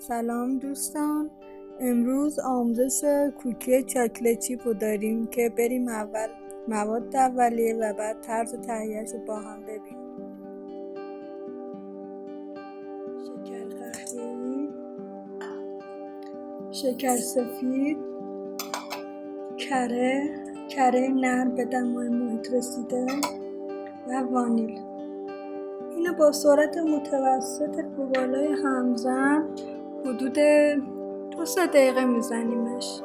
سلام دوستان، امروز آموزش کوکی چاکلتی رو داریم که بریم اول مواد اولیه و بعد طرز تهیهش رو با هم ببینیم. شکر قهوه‌ای، شکر سفید، کره نرم به دمای محیط رسیده و وانیل. اینو با سرعت متوسط رو بالای همزن حدود 2-3 دقیقه میزنیمش.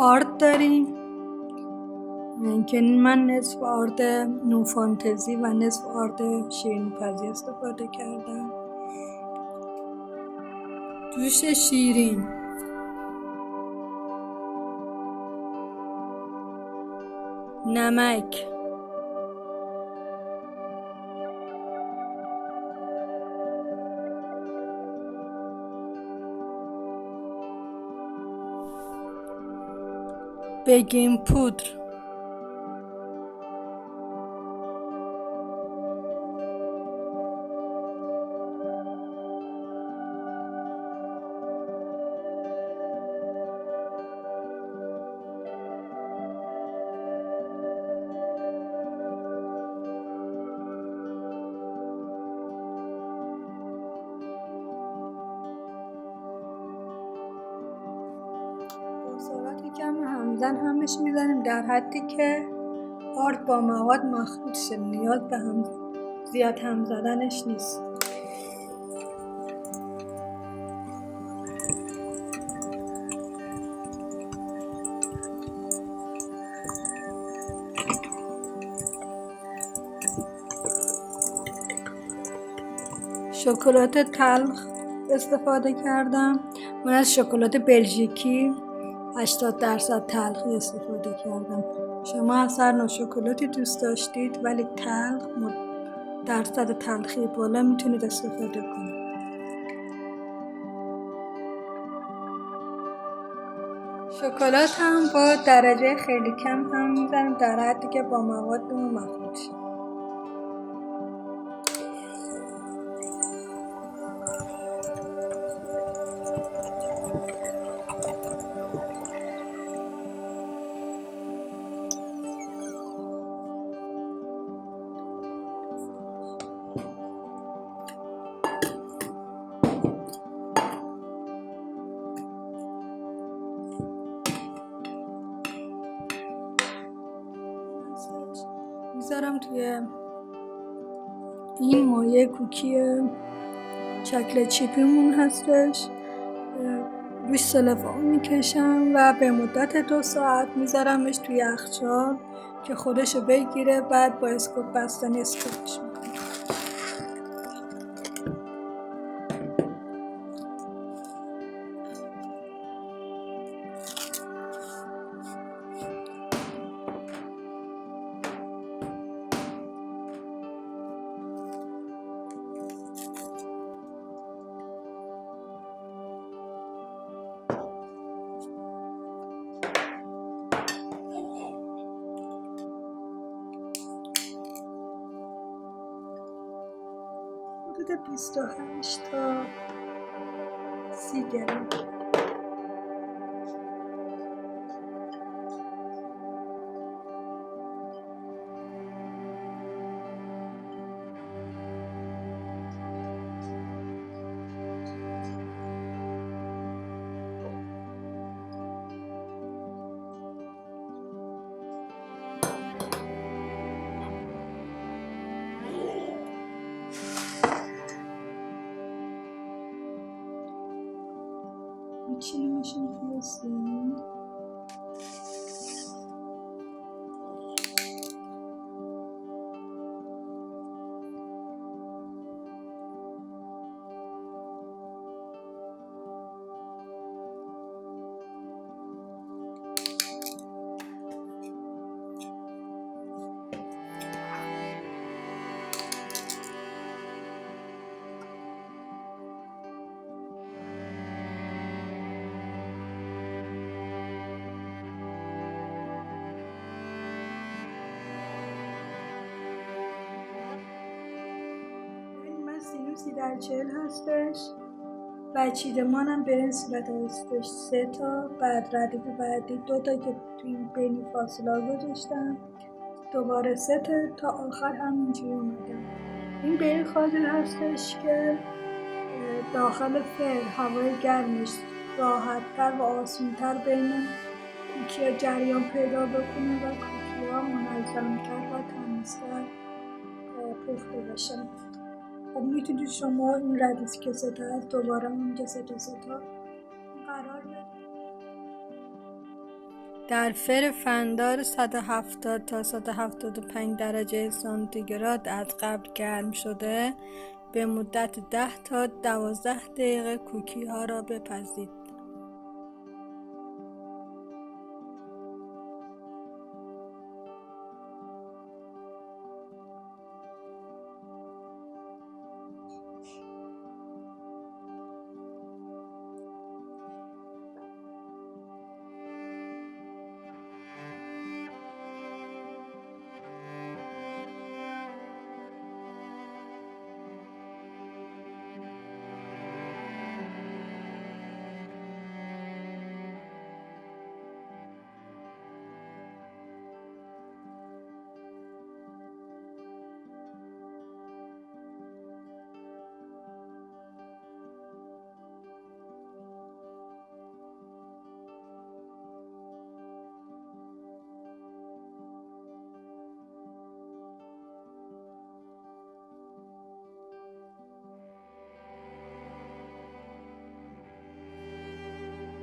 آرد داریم که من نصف آرد نوفانتزی و نصف آرد شیرینی‌پزی استفاده کردم. جوش شیرین، نمک، بیکینگ پودر، سرعت کم همزن همش میزنیم در حدی که آرد با مواد مخلوط شه. نیاز به زیاد هم زدنش نیست. شکلات تلخ استفاده کردم. من از شکلات بلژیکی 80% تلخی استفاده کردم. شما از هر نوع شکلاتی دوست داشتید ولی تلخ درصد تلخی بالا میتونید استفاده کنید. شکلات هم با درجه خیلی کم هم میزنم در حدی که با مواد مخلوط شه. میذارم توی این مایه کوکی شکل چیپیمون هستش، روش سلفان میکشم و به مدت 2 ساعت میذارمش توی یخچال که خودشو بگیره. بعد با اسکوپ بستنی اسکوپش میکنم. حدود 28 تا 30 گرم. میچینیمشون توی سیب. سینوسی در 40 هستش و چیدمانم به این صورت هستش 3 تا، بعد ردیف بعدی 2 تا که توی بینی فاصله گذاشتم، دوباره 3 تا تا آخر همینجوری اومدم. این به این خاطر هستش که داخل فر هوای گرمش راحت‌تر و آسان‌تر بین کوکی جریان پیدا بکنه و کوکی ها منظم‌تر و تمیزتر پخته بشن. خب میتونید شما این ردیفی که 3 تا هست دوباره اونجا 3 تا قرار بدید. در فر فندار 170 تا 175 درجه سانتیگراد از قبل گرم شده به مدت 10 تا 12 دقیقه کوکی ها را بپزید.